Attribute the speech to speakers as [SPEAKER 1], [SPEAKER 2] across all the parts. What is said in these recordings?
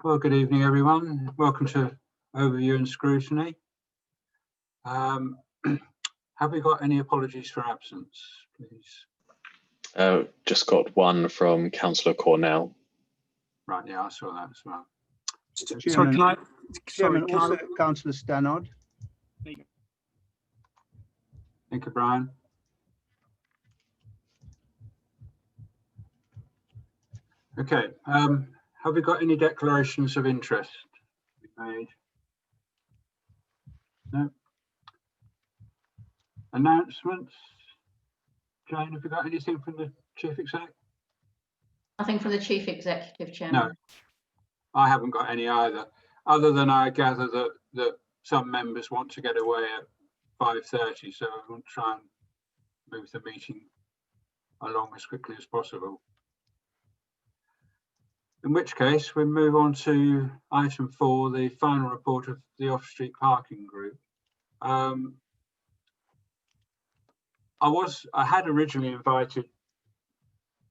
[SPEAKER 1] Well, good evening, everyone. Welcome to Overview and Scrutiny. Have we got any apologies for absence, please?
[SPEAKER 2] Just got one from Councillor Cornell.
[SPEAKER 1] Right, yeah, I saw that as well.
[SPEAKER 3] Sorry, can I? Chairman, also Councillor Stannard.
[SPEAKER 1] Thank you, Brian. Okay, have we got any declarations of interest made? No. Announcements? Jane, have you got anything from the Chief Exec?
[SPEAKER 4] Nothing from the Chief Executive, Chairman.
[SPEAKER 1] No, I haven't got any either, other than I gather that some members want to get away at 5:30, so I want to try and move the meeting along as quickly as possible. In which case, we move on to item 4, the final report of the off-street parking group. I had originally invited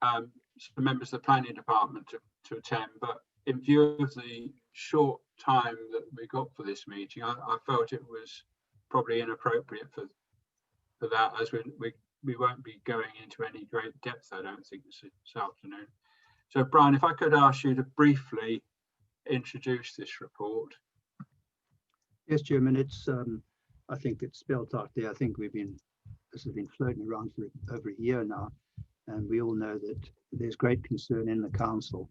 [SPEAKER 1] some members of the planning department to attend, but in view of the short time that we got for this meeting, I felt it was probably inappropriate for that, as we won't be going into any great depth, I don't think, this afternoon. So, Brian, if I could ask you to briefly introduce this report.
[SPEAKER 3] Yes, Chairman, it's I think it's spelled out there. I think this has been floating around for over a year now, and we all know that there's great concern in the council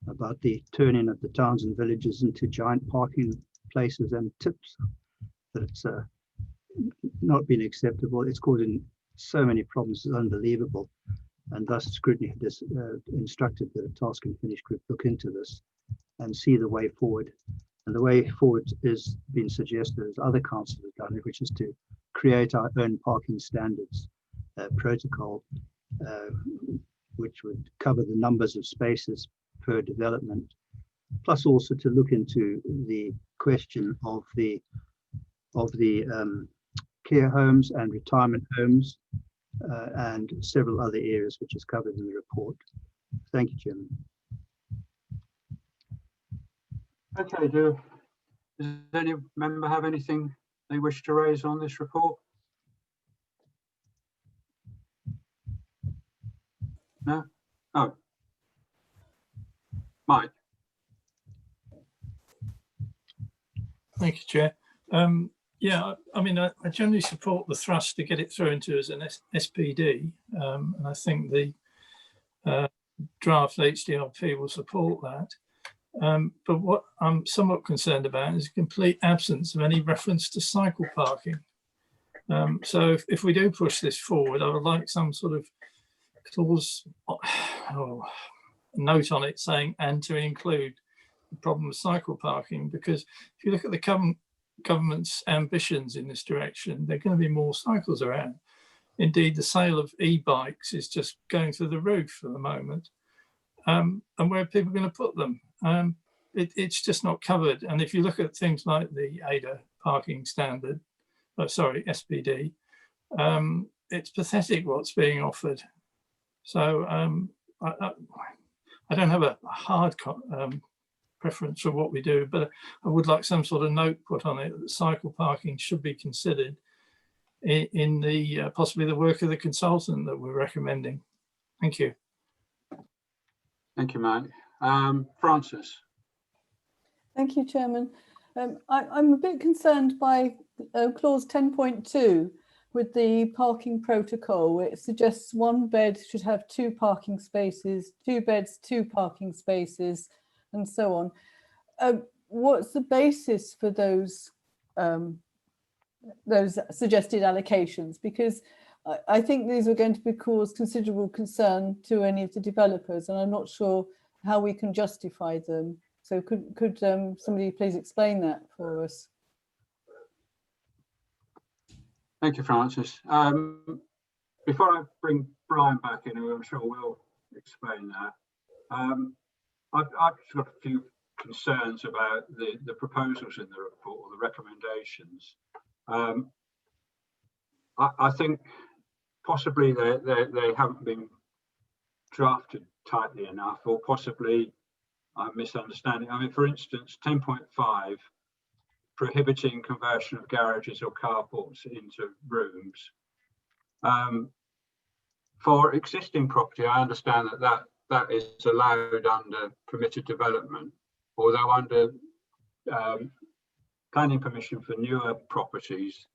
[SPEAKER 3] about the turning of the towns and villages into giant parking places and tips. That it's not been acceptable. It's causing so many problems, it's unbelievable. And thus Scrutiny has instructed that a task and finish group look into this and see the way forward. And the way forward is being suggested, as other councils have done, which is to create our own parking standards protocol, which would cover the numbers of spaces per development, plus also to look into the question of the care homes and retirement homes, and several other areas which is covered in the report. Thank you, Chairman.
[SPEAKER 1] Okay, does any member have anything they wish to raise on this report? No? Oh. Mike.
[SPEAKER 5] Thank you, Chair. Yeah, I mean, I generally support the thrust to get it through into as an SPD, and I think the draft HDRP will support that. But what I'm somewhat concerned about is a complete absence of any reference to cycle parking. So if we do push this forward, I would like some sort of clause, note on it saying, and to include the problem of cycle parking, because if you look at the government's ambitions in this direction, there are going to be more cycles around. Indeed, the sale of e-bikes is just going through the roof at the moment. And where are people going to put them? It's just not covered. And if you look at things like the ADA parking standard, SPD, it's pathetic what's being offered. So I don't have a hard preference for what we do, but I would like some sort of note put on it that cycle parking should be considered in the possibly the work of the consultant that we're recommending. Thank you.
[SPEAKER 1] Thank you, Mike. Francis.
[SPEAKER 6] Thank you, Chairman. I'm a bit concerned by clause 10.2 with the parking protocol. It suggests one bed should have 2 parking spaces, 2 beds, 2 parking spaces, and so on. What's the basis for those suggested allocations? Because I think these are going to cause considerable concern to any of the developers, and I'm not sure how we can justify them. So could somebody please explain that for us?
[SPEAKER 1] Thank you, Francis. Before I bring Brian back in, who I'm sure will explain that, I've just got a few concerns about the proposals in the report, or the recommendations. I think possibly they haven't been drafted tightly enough, or possibly I'm misunderstanding. I mean, for instance, 10.5, prohibiting conversion of garages or carports into rooms. For existing property, I understand that is allowed under permitted development, although under planning permission for newer properties,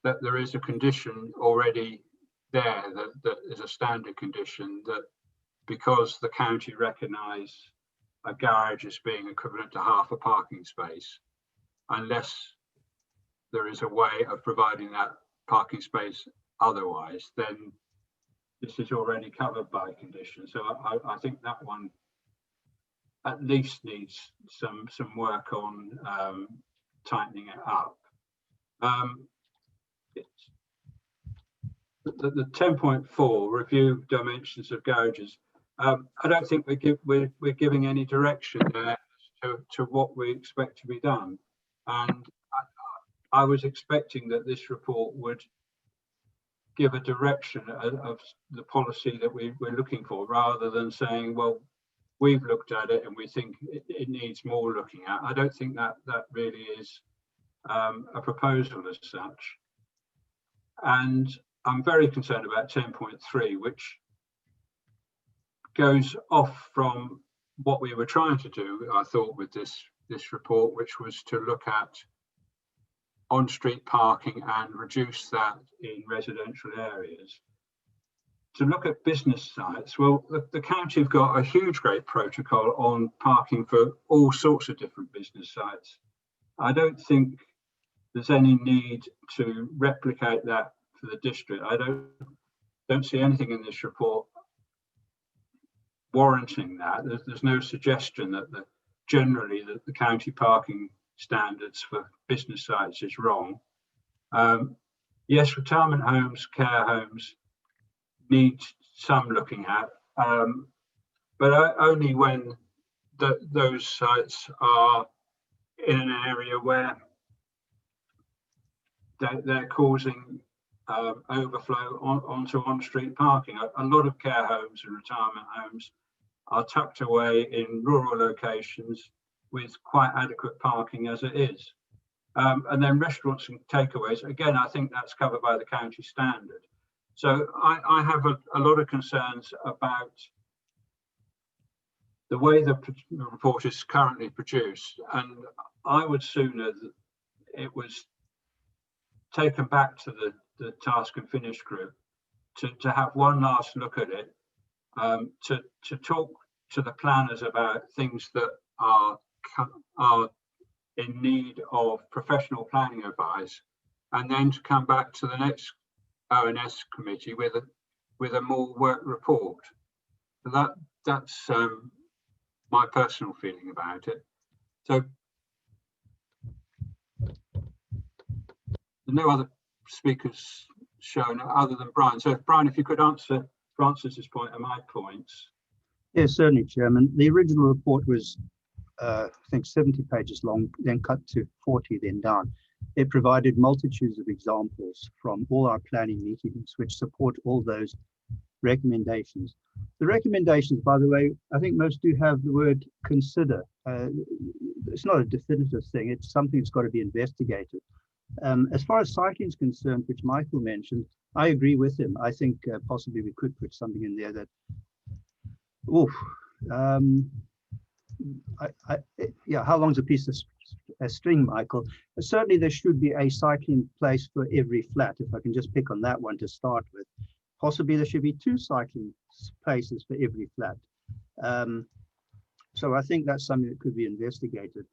[SPEAKER 1] that there is a condition already there that is a standard condition, that because the county recognise a garage as being equivalent to half a parking space, unless there is a way of providing that parking space otherwise, then this is already covered by condition. So I think that one at least needs some work on tightening it up. The 10.4 review dimensions of garages. I don't think we're giving any direction there to what we expect to be done, and I was expecting that this report would give a direction of the policy that we're looking for, rather than saying, well, we've looked at it and we think it needs more looking at. I don't think that really is a proposal as such. And I'm very concerned about 10.3, which goes off from what we were trying to do, I thought, with this report, which was to look at on-street parking and reduce that in residential areas. To look at business sites, well, the county have got a huge, great protocol on parking for all sorts of different business sites. I don't think there's any need to replicate that for the district. I don't see anything in this report warranting that. There's no suggestion that generally the county parking standards for business sites is wrong. Yes, retirement homes, care homes need some looking at, but only when those sites are in an area where they're causing overflow onto on-street parking. A lot of care homes and retirement homes are tucked away in rural locations with quite adequate parking as it is. And then restaurants and takeaways, again, I think that's covered by the county standard. So I have a lot of concerns about the way the report is currently produced, and I would sooner that it was taken back to the task and finish group to have one last look at it, to talk to the planners about things that are in need of professional planning advice, and then to come back to the next ONS committee with a more worked report. So that's my personal feeling about it. So no other speakers shown other than Brian. So Brian, if you could answer Francis's point and my points.
[SPEAKER 3] Yes, certainly, Chairman. The original report was, I think, 70 pages long, then cut to 40, then down. It provided multitudes of examples from all our planning meetings, which support all those recommendations. The recommendations, by the way, I think most do have the word consider. It's not a definitive thing. It's something that's got to be investigated. As far as cycling is concerned, which Michael mentioned, I agree with him. I think possibly we could put something in there that, yeah, how long's a piece of string, Michael? Certainly there should be a cycling place for every flat, if I can just pick on that one to start with. Possibly there should be 2 cycling places for every flat. So I think that's something that could be investigated.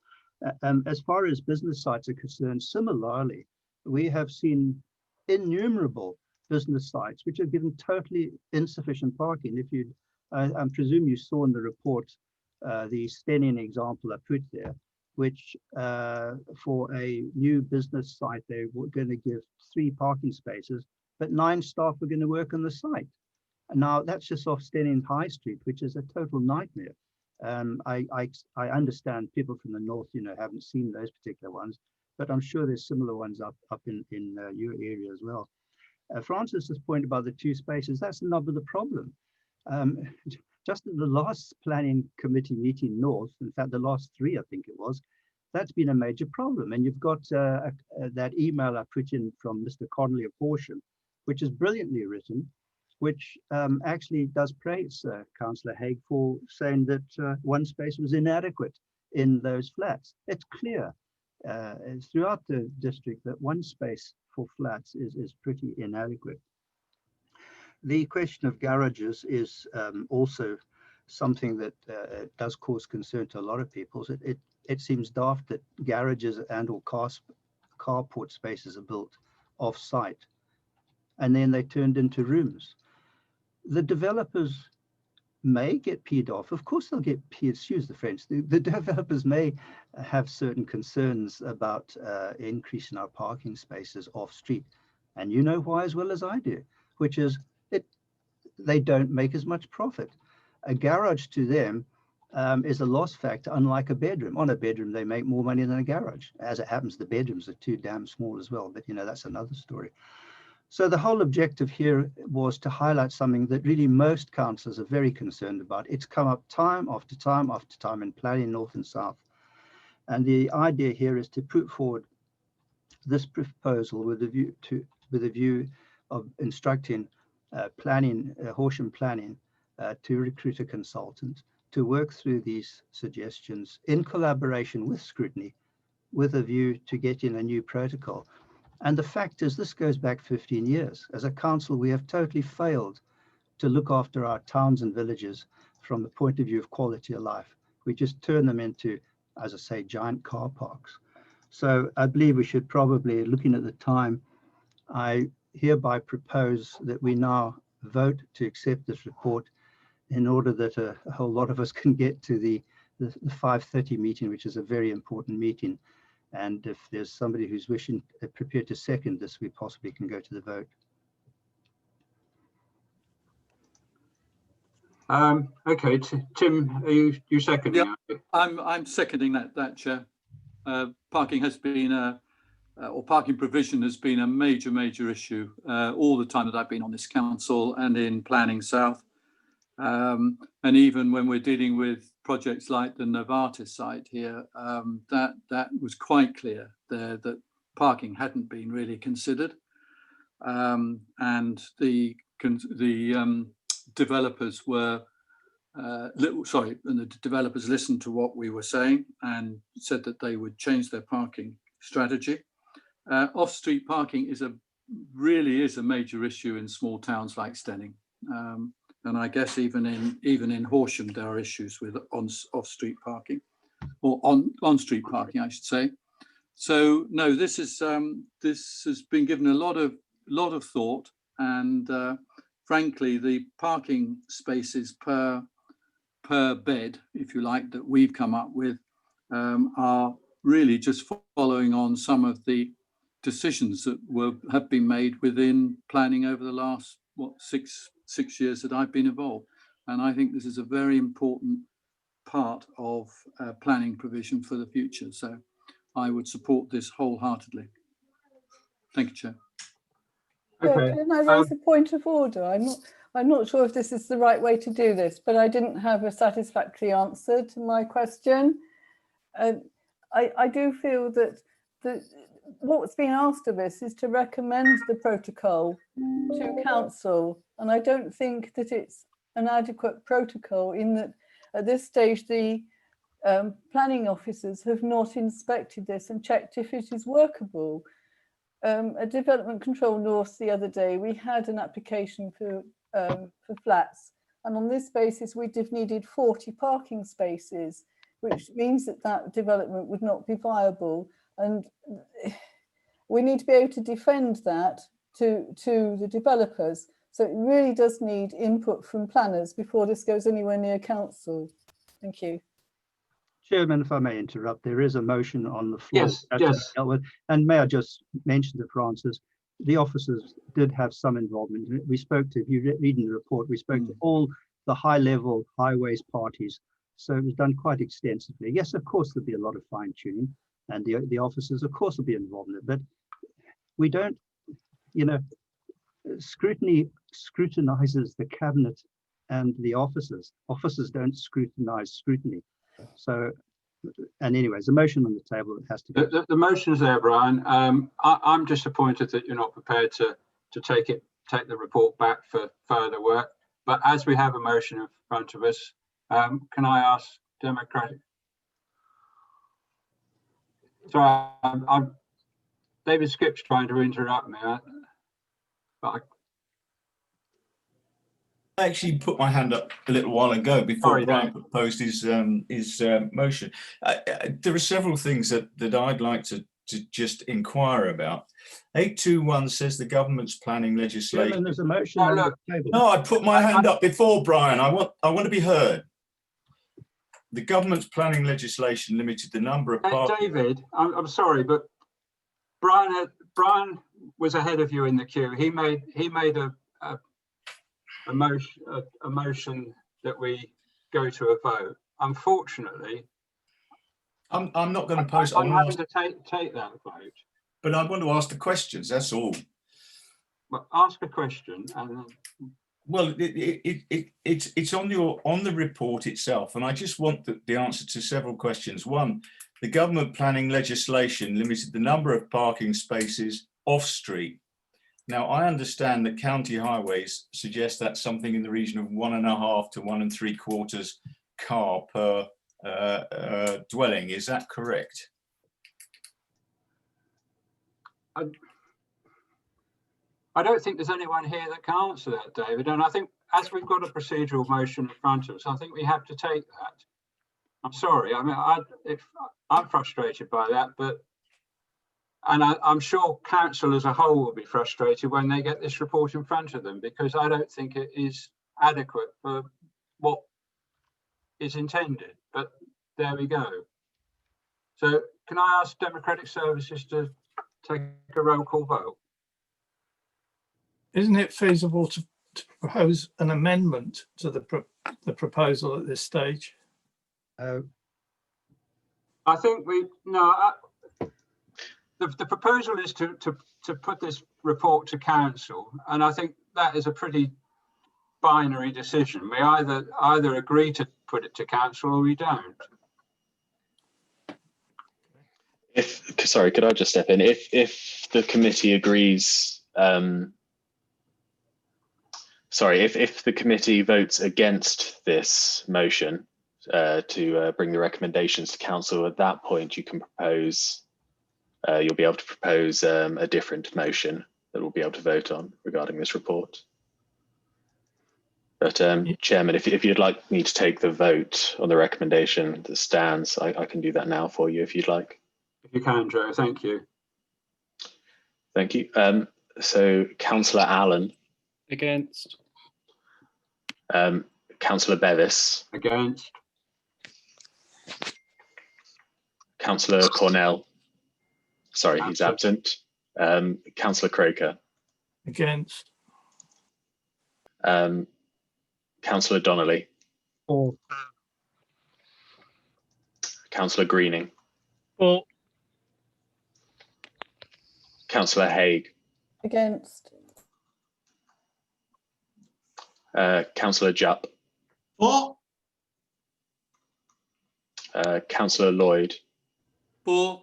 [SPEAKER 3] As far as business sites are concerned, similarly, we have seen innumerable business sites which have given totally insufficient parking. If you, I presume you saw in the report the Stenian example I put there, which for a new business site, they were going to give 3 parking spaces, but 9 staff were going to work on the site. And now that's just off Stenian High Street, which is a total nightmare. I understand people from the north, haven't seen those particular ones, but I'm sure there's similar ones up in your area as well. Francis's point about the 2 spaces, that's the nub of the problem. just at the last planning committee meeting north, in fact, the last 3, I think it was, that's been a major problem. And you've got that email I put in from Mr. Donnelly of Horsham, which is brilliantly written, which actually does praise Councillor Haigh for saying that one space was inadequate in those flats. It's clear throughout the district that one space for flats is pretty inadequate. The question of garages is also something that does cause concern to a lot of people. It seems daft that garages and or carport spaces are built off-site and then they turned into rooms. The developers may get peed off. Of course they'll get peed, excuse the French. The developers may have certain concerns about increasing our parking spaces off street. And you know why as well as I do, which is they don't make as much profit. A garage to them is a loss factor, unlike a bedroom. On a bedroom, they make more money than a garage. As it happens, the bedrooms are too damn small as well, but you know, that's another story. So the whole objective here was to highlight something that really most councillors are very concerned about. It's come up time after time after time in planning north and south. And the idea here is to put forward this proposal with a view of instructing Horsham Planning to recruit a consultant to work through these suggestions in collaboration with Scrutiny, with a view to getting a new protocol. And the fact is, this goes back 15 years. As a council, we have totally failed to look after our towns and villages from the point of view of quality of life. We just turn them into, as I say, giant car parks. So I believe we should probably, looking at the time, I hereby propose that we now vote to accept this report in order that a whole lot of us can get to the 5:30 meeting, which is a very important meeting. And if there's somebody who's prepared to second this, we possibly can go to the vote.
[SPEAKER 1] Okay, Tim, are you seconding?
[SPEAKER 7] Yeah, I'm seconding that, Chair. Parking has been or parking provision has been a major issue all the time that I've been on this council and in Planning South. And even when we're dealing with projects like the Novartis site here, that was quite clear there that parking hadn't been really considered. And the developers were and the developers listened to what we were saying and said that they would change their parking strategy. Off-street parking really is a major issue in small towns like Stenning, and I guess even in Horsham there are issues with off-street parking, or on-street parking, I should say. So no, this has been given a lot of thought, and frankly, the parking spaces per bed, if you like, that we've come up with are really just following on some of the decisions that have been made within planning over the last six years that I've been involved. And I think this is a very important part of planning provision for the future. So I would support this wholeheartedly. Thank you, Chair.
[SPEAKER 1] Okay.
[SPEAKER 6] Can I raise a point of order? I'm not sure if this is the right way to do this, but I didn't have a satisfactory answer to my question. I do feel that what's been asked of us is to recommend the protocol to council, and I don't think that it's an adequate protocol in that at this stage the planning officers have not inspected this and checked if it is workable. At Development Control North the other day, we had an application for flats, and on this basis we'd have needed 40 parking spaces, which means that development would not be viable, and we need to be able to defend that to the developers. So it really does need input from planners before this goes anywhere near council. Thank you.
[SPEAKER 3] Chairman, if I may interrupt, there is a motion on the floor.
[SPEAKER 1] Yes.
[SPEAKER 3] Dealt with. And may I just mention to Francis, the officers did have some involvement. We spoke to, if you read in the report, we spoke to all the high-level highways parties. So it was done quite extensively. Yes, of course, there'll be a lot of fine-tuning, and the officers, of course, will be involved in it. But we don't, Scrutiny scrutinizes the cabinet and the officers. Officers don't scrutinize scrutiny. So, and anyways, the motion on the table has to go.
[SPEAKER 1] The motion's there, Brian. I'm disappointed that you're not prepared to take the report back for further work. But as we have a motion in front of us, can I ask Democratic? Sorry, David Skipp's trying to interrupt me. But
[SPEAKER 8] I actually put my hand up a little while ago before
[SPEAKER 1] Sorry,
[SPEAKER 8] Brian
[SPEAKER 1] Dave.
[SPEAKER 8] proposed his motion. There are several things that I'd like to just inquire about. 821 says the government's planning legislation.
[SPEAKER 3] Chairman, there's a motion
[SPEAKER 1] No,
[SPEAKER 3] on
[SPEAKER 1] look.
[SPEAKER 3] the table.
[SPEAKER 8] No, I put my hand up before Brian. I want to be heard. The government's planning legislation limited the number of parking.
[SPEAKER 1] David, I'm sorry, but Brian was ahead of you in the queue. He made a motion that we go to a vote. Unfortunately,
[SPEAKER 8] I'm not going to post.
[SPEAKER 1] I'm having to take that vote.
[SPEAKER 8] But I want to ask the questions. That's all.
[SPEAKER 1] Well, ask a question and then.
[SPEAKER 8] Well, it's on the report itself, and I just want the answer to several questions. One, the government planning legislation limited the number of parking spaces off-street. Now, I understand that county highways suggest that's something in the region of 1.5 to 1 3/4 car per dwelling. Is that correct?
[SPEAKER 1] I don't think there's anyone here that can answer that, David. And I think as we've got a procedural motion in front of us, I think we have to take that. I'm sorry. I mean, I'm frustrated by that, and I'm sure council as a whole will be frustrated when they get this report in front of them, because I don't think it is adequate for what is intended. But there we go. So can I ask Democratic Services to take a roll call vote?
[SPEAKER 5] Isn't it feasible to propose an amendment to the proposal at this stage?
[SPEAKER 1] I think the proposal is to put this report to council, and I think that is a pretty binary decision. We either agree to put it to council or we don't.
[SPEAKER 2] Sorry, could I just step in? If the committee agrees, if the committee votes against this motion to bring the recommendations to council, at that point you can propose, you'll be able to propose a different motion that we'll be able to vote on regarding this report. But Chairman, if you'd like me to take the vote on the recommendation that stands, I can do that now for you if you'd like.
[SPEAKER 1] If you can, Joe, thank you.
[SPEAKER 2] Thank you. So Councillor Allen.
[SPEAKER 9] Against.
[SPEAKER 2] Councillor Bevis.
[SPEAKER 1] Against.
[SPEAKER 2] Councillor Cornell. Sorry, he's absent. Councillor Croker.
[SPEAKER 5] Against.
[SPEAKER 2] Councillor Donnelly.
[SPEAKER 9] For.
[SPEAKER 2] Councillor Greening.
[SPEAKER 9] For.
[SPEAKER 2] Councillor Haigh.
[SPEAKER 6] Against.
[SPEAKER 2] Councillor Jupp.
[SPEAKER 7] For.
[SPEAKER 2] Councillor Lloyd.
[SPEAKER 7] For.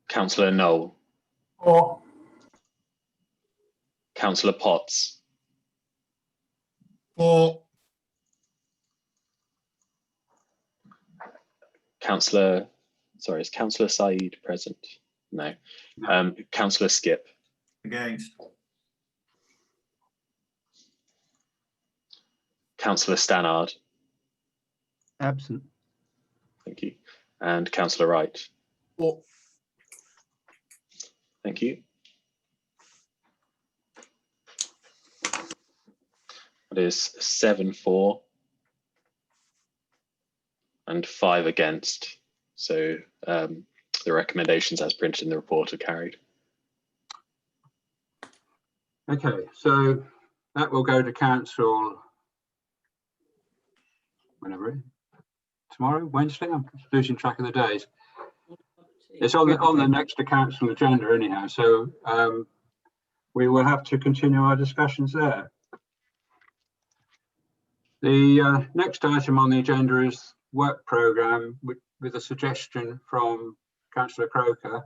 [SPEAKER 2] Councillor Knoll.
[SPEAKER 9] For.
[SPEAKER 2] Councillor Potts.
[SPEAKER 9] For.
[SPEAKER 2] Is Councillor Saeed present? No. Councillor Skipp.
[SPEAKER 8] Against.
[SPEAKER 2] Councillor Stannard.
[SPEAKER 3] Absent.
[SPEAKER 2] Thank you. And Councillor Wright.
[SPEAKER 9] For.
[SPEAKER 2] Thank you. That is 7 for and 5 against. So the recommendations as printed in the report are carried.
[SPEAKER 1] Okay, so that will go to council whenever, tomorrow, Wednesday. I'm losing track of the days. It's on the next to council agenda anyhow. So we will have to continue our discussions there. The next item on the agenda is work programme with a suggestion from Councillor Croker.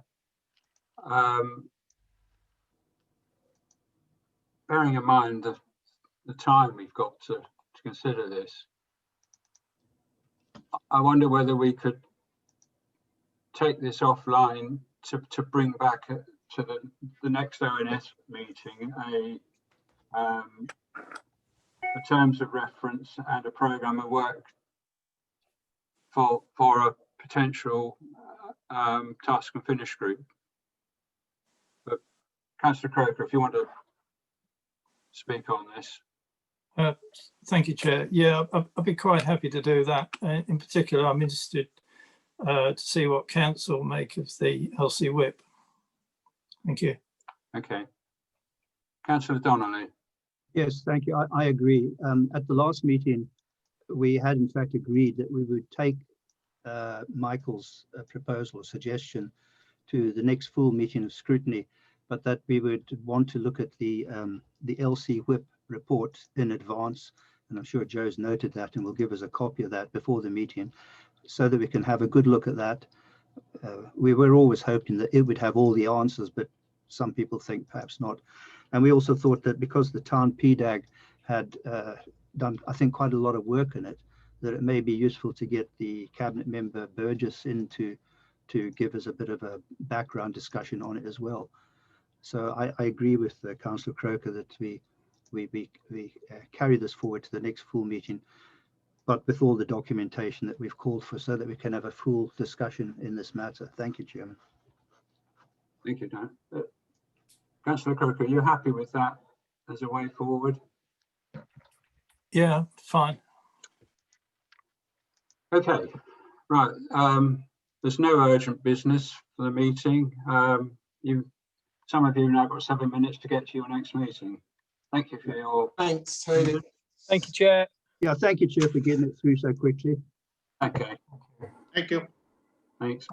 [SPEAKER 1] Bearing in mind the time we've got to consider this, I wonder whether we could take this offline to bring back to the next ONS meeting a terms of reference and a programme of work for a potential task and finish group. But Councillor Croker, if you want to speak on this.
[SPEAKER 5] Thank you, Chair. Yeah, I'd be quite happy to do that. In particular, I'm interested to see what Council make of the LC whip. Thank you.
[SPEAKER 1] Okay. Councillor Donnelly.
[SPEAKER 3] Yes, thank you. I agree. At the last meeting, we had in fact agreed that we would take Michael's proposal or suggestion to the next full meeting of scrutiny, but that we would want to look at the LC whip report in advance. And I'm sure Joe's noted that and will give us a copy of that before the meeting so that we can have a good look at that. We were always hoping that it would have all the answers, but some people think perhaps not. And we also thought that because the town PDAG had done, I think, quite a lot of work in it, that it may be useful to get the cabinet member Burgess in to give us a bit of a background discussion on it as well. So I agree with Councillor Croker that we carry this forward to the next full meeting, but with all the documentation that we've called for so that we can have a full discussion in this matter. Thank you, Chairman.
[SPEAKER 1] Thank you, Dan. Councillor Croker, are you happy with that as a way forward?
[SPEAKER 5] Yeah, fine.
[SPEAKER 1] Okay, right. There's no urgent business for the meeting. Some of you now got 7 minutes to get to your next meeting. Thank you for your...
[SPEAKER 9] Thanks, Tony. Thank you, Chair.
[SPEAKER 3] Yeah, thank you, Chair, for getting it through so quickly.
[SPEAKER 1] Okay.
[SPEAKER 9] Thank you.
[SPEAKER 1] Thanks.